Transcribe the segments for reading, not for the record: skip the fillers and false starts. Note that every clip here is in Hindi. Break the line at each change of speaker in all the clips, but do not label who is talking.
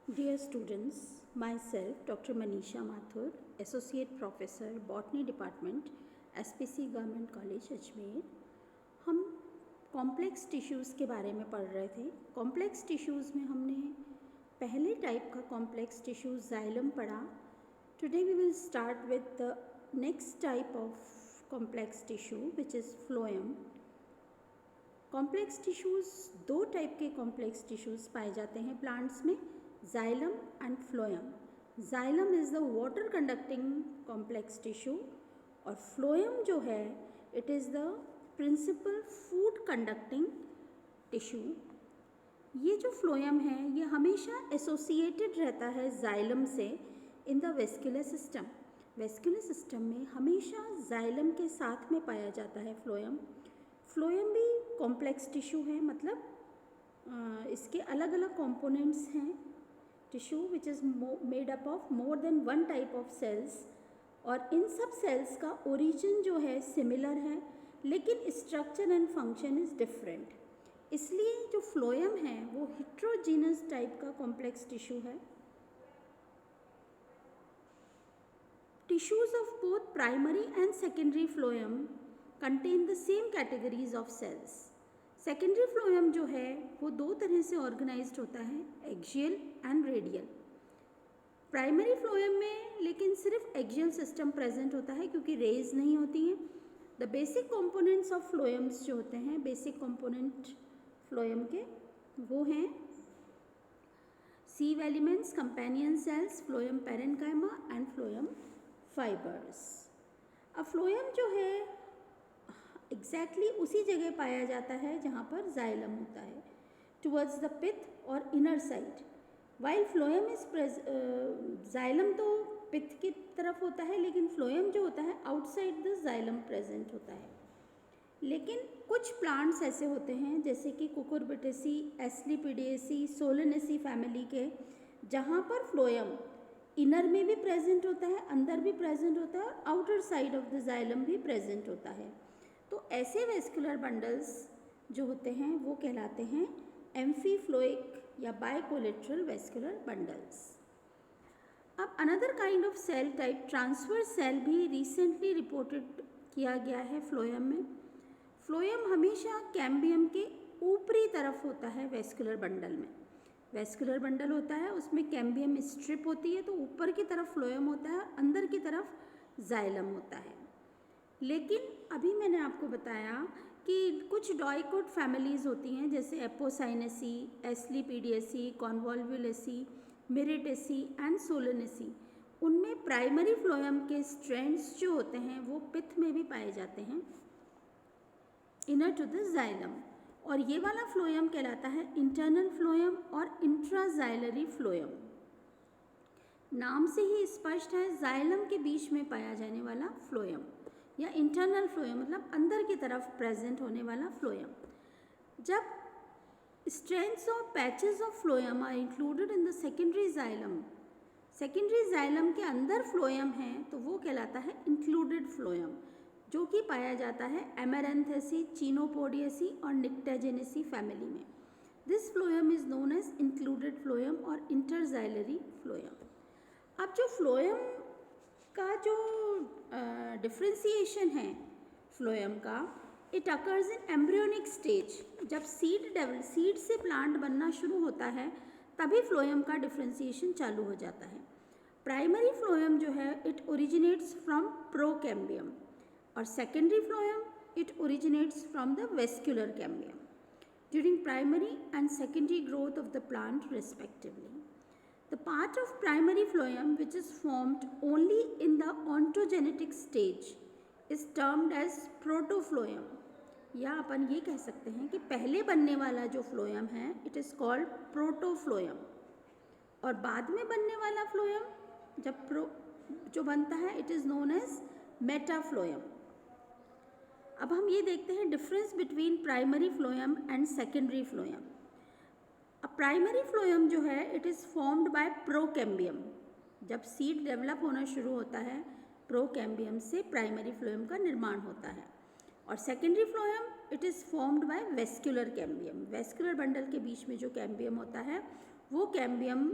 Dear students, myself Dr. Manisha Mathur, Associate Professor, Botany Department, SPC Government College Ajmer. हम कॉम्प्लेक्स टिश्यूज़ के बारे में पढ़ रहे थे। कॉम्प्लेक्स टिश्यूज़ में हमने पहले टाइप का कॉम्प्लेक्स टिश्यू जाइलम पढ़ा। Today we will start with the next type of complex tissue which is phloem. Complex tissues दो टाइप के कॉम्प्लेक्स टिश्यूज़ पाए जाते हैं प्लांट्स में, xylem and phloem. Xylem is the water conducting complex tissue और फ्लोएम जो है it is the principal food conducting tissue. ये जो फ्लोएम है ये हमेशा एसोसिएटेड रहता है जाइलम से in the vascular system. Vascular system में हमेशा जाइलम के साथ में पाया जाता है फ्लोएम। फ्लोएम भी कॉम्प्लेक्स टिश्यू है, मतलब इसके अलग अलग कंपोनेंट्स हैं। Tissue which is made up of more than one type of cells और इन सब सेल्स का ओरिजिन जो है सिमिलर है लेकिन structure and function is different. इसलिए जो फ्लोएम है वो हेट्रोजीनस टाइप का कॉम्प्लेक्स टिश्यू है। Tissues of both primary and secondary phloem contain the same categories of cells. Secondary phloem जो है वो दो तरह से ऑर्गेनाइज्ड होता है, axial and radial. Primary phloem में लेकिन सिर्फ एक्सियल सिस्टम प्रेजेंट होता है क्योंकि रेज नहीं होती हैं। The basic components of phloems जो होते हैं, बेसिक कंपोनेंट फ्लोएम के वो हैं sieve elements, companion cells, phloem parenchyma and phloem fibres. अब फ्लोएम जो है एग्जैक्टली उसी जगह पाया जाता है जहाँ पर जाइलम होता है, टुवर्ड्स द पिथ और inner side. While phloem is xylem तो पिथ की तरफ होता है लेकिन फ्लोएम जो होता है आउटसाइड द जाइलम प्रेजेंट होता है। लेकिन कुछ प्लांट्स ऐसे होते हैं जैसे कि कुकुरबिटेसी, एस्लीपिडिएसी, सोलेनेसी फैमिली के, जहाँ पर फ्लोएम इनर में भी प्रेजेंट होता है, अंदर भी प्रेजेंट होता है और outer side of the xylem भी प्रेजेंट होता है। तो ऐसे वेस्कुलर बंडल्स जो होते हैं वो कहलाते हैं एम्फीफ्लोइक या बाइकोलेटरल वेस्कुलर बंडल्स। अब another kind of cell type transverse cell भी रिसेंटली रिपोर्टेड किया गया है फ्लोएम में। फ्लोएम हमेशा कैम्बियम के ऊपरी तरफ होता है वेस्कुलर बंडल में। वेस्कुलर बंडल होता है उसमें कैम्बियम स्ट्रिप होती है, तो ऊपर की तरफ फ्लोएम होता है, अंदर की तरफ जाइलम होता है। लेकिन अभी मैंने आपको बताया कि कुछ डाइकोट फैमिलीज़ होती हैं जैसे एपोसाइनेसी, एस्लीपिडिएसी, कॉन्वॉल्वुलेसी, मिरिटेसी एंड सोलेनेसी। उनमें प्राइमरी फ्लोएम के स्ट्रैंड्स जो होते हैं वो पिथ में भी पाए जाते हैं, इनर टू द जाइलम। और ये वाला फ्लोएम कहलाता है इंटरनल फ्लोएम और इंट्राजाइलरी फ्लोएम। नाम से ही स्पष्ट है, जाइलम के बीच में पाया जाने वाला फ्लोएम या इंटरनल फ्लोएम मतलब अंदर की तरफ प्रेजेंट होने वाला फ्लोएम। जब स्ट्रैंड्स और patches of phloem are included in the secondary xylem, secondary xylem के अंदर फ्लोएम है तो वो कहलाता है इंक्लूडेड फ्लोएम, जो कि पाया जाता है एमेरेंथेसी, चिनोपोडिएसी और निक्टेजेनेसी फैमिली में। This phloem is known as included phloem और इंटरजाइलरी फ्लोएम। अब जो फ्लोएम का जो डिफ्रेंसिएशन है फ्लोएम का, it occurs in embryonic stage. जब सीड से प्लांट बनना शुरू होता है तभी फ्लोएम का डिफ्रेंसिएशन चालू हो जाता है। प्राइमरी फ्लोएम जो है इट ओरिजिनेट्स फ्रॉम प्रोकैम्बियम और secondary phloem it originates from the vascular cambium during primary and secondary growth of the plant respectively. The part of primary phloem which is formed only in the ontogenetic stage is termed as protophlloem, या अपन ये कह सकते हैं कि पहले बनने वाला जो फ्लोएम है इट इज़ कॉल्ड प्रोटोफ्लोएम और बाद में बनने वाला फ्लोएम जो बनता है it is known as metaphloem. अब हम ये देखते हैं difference between primary phloem and secondary phloem. अब प्राइमरी फ्लोएम जो है it is formed by procambium. जब सीड डेवलप होना शुरू होता है प्रोकैम्बियम से प्राइमरी फ्लोएम का निर्माण होता है। और secondary phloem it is formed by vascular cambium. Vascular bundle के बीच में जो कैम्बियम होता है वो कैम्बियम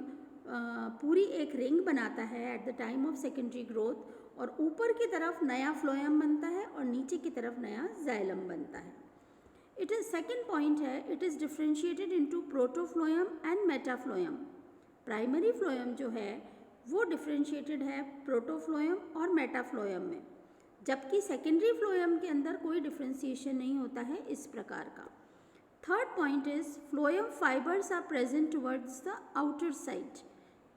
पूरी एक रिंग बनाता है at the time of secondary growth, और ऊपर की तरफ नया फ्लोएम बनता है और नीचे की तरफ नया जाइलम बनता है। इट इज़ सेकेंड पॉइंट है, it is differentiated into protophloem and metaphloem. Primary phloem जो है वो डिफ्रेंशिएटेड है प्रोटोफ्लोएम और मेटाफ्लोएम में, जबकि सेकेंडरी फ्लोएम के अंदर कोई डिफ्रेंशिएशन नहीं होता है इस प्रकार का। Third point is phloem fibers are present towards the outer side.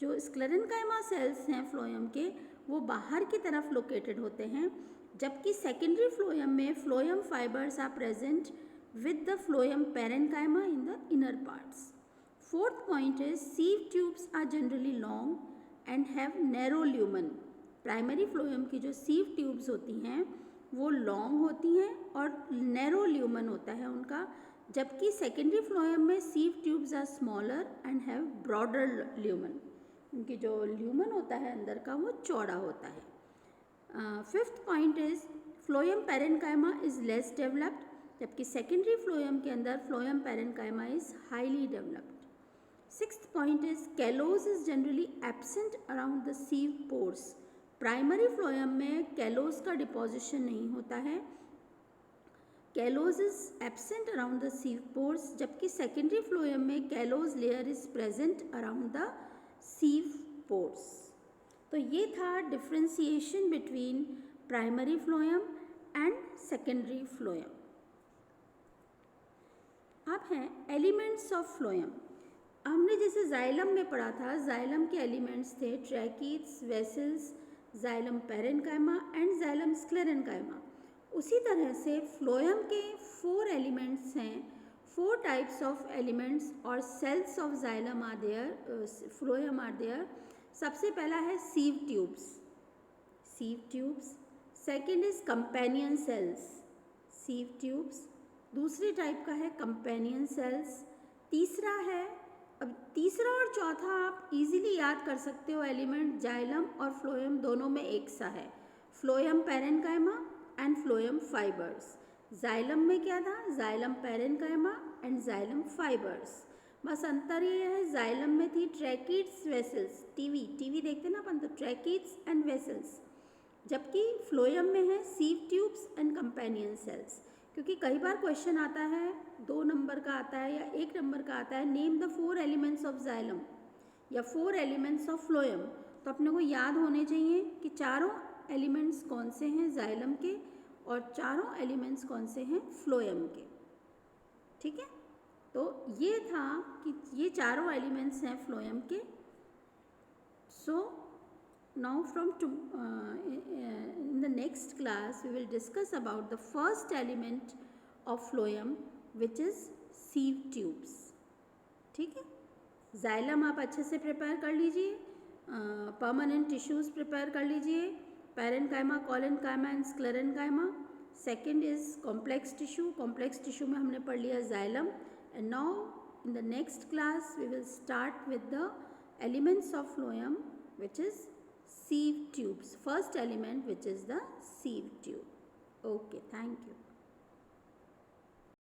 जो स्क्लेरेन्काइमा सेल्स हैं फ्लोएम के, वो बाहर की तरफ लोकेटेड होते हैं, जबकि सेकेंडरी फ्लोएम में phloem fibers are present with the phloem parenchyma in the inner parts. Fourth point is sieve tubes are generally long and have narrow lumen. Primary phloem की जो sieve tubes होती हैं वो long होती हैं और narrow lumen होता है उनका, जबकि secondary phloem में sieve tubes are smaller and have broader lumen. उनकी जो lumen होता है अंदर का वो चौड़ा होता है। Fifth point is phloem parenchyma is less developed, जबकि सेकेंडरी फ्लोएम के अंदर phloem parenchyma is highly developed. Sixth point is callose is generally absent around the सीव pores. Primary phloem में कैलोज का डिपोजिशन नहीं होता है, callose is absent around the सीव pores, जबकि सेकेंडरी फ्लोएम में callose layer is present around the सीव pores. तो ये था differentiation between primary phloem and secondary phloem. अब हैं एलिमेंट्स ऑफ फ्लोएम। हमने जैसे जाइलम में पढ़ा था, जाइलम के एलिमेंट्स थे tracheids, vessels, xylem parenchyma and xylem sclerenchyma. उसी तरह से फ्लोएम के 4 एलिमेंट्स हैं, 4 टाइप्स ऑफ एलिमेंट्स और cells of xylem are there, phloem are there. सबसे पहला है sieve tubes, sieve tubes. Second is companion cells, sieve tubes. दूसरी टाइप का है कंपेनियन सेल्स। तीसरा है, अब तीसरा और चौथा आप इजीली याद कर सकते हो एलिमेंट, जाइलम और फ्लोएम दोनों में एक सा है, phloem parenchyma and phloem fibres. Xylem में क्या था, xylem parenchyma and xylem fibres. बस अंतर ये है, जाइलम में थी ट्रैकीट्स, वेसल्स, टीवी देखते ना अपन, तो ट्रैकीट्स एंड वेसल्स, जबकि फ्लोएम में है sieve tubes and companion cells. क्योंकि कई बार क्वेश्चन आता है 2 नंबर का आता है या 1 नंबर का आता है, name the 4 elements of xylem या 4 एलिमेंट्स ऑफ फ्लोएम, तो अपने को याद होने चाहिए कि चारों एलिमेंट्स कौन से हैं जाइलम के और चारों एलिमेंट्स कौन से हैं फ्लोएम के। ठीक है, तो ये था कि ये चारों एलिमेंट्स हैं फ्लोएम के। सो now from in the next class we will discuss about the first element of phloem which is sieve tubes. ठीक है, जाइलम आप अच्छे से प्रिपेयर कर लीजिए, परमानेंट टिश्यूज़ प्रिपेयर कर लीजिए, parenchyma, collenchyma and sclerenchyma. Second is complex tissue, complex tissue में हमने पढ़ लिया xylem. And now in the next class we will start with the elements of phloem which is sieve tubes. First element which is the sieve tube. Okay, thank you.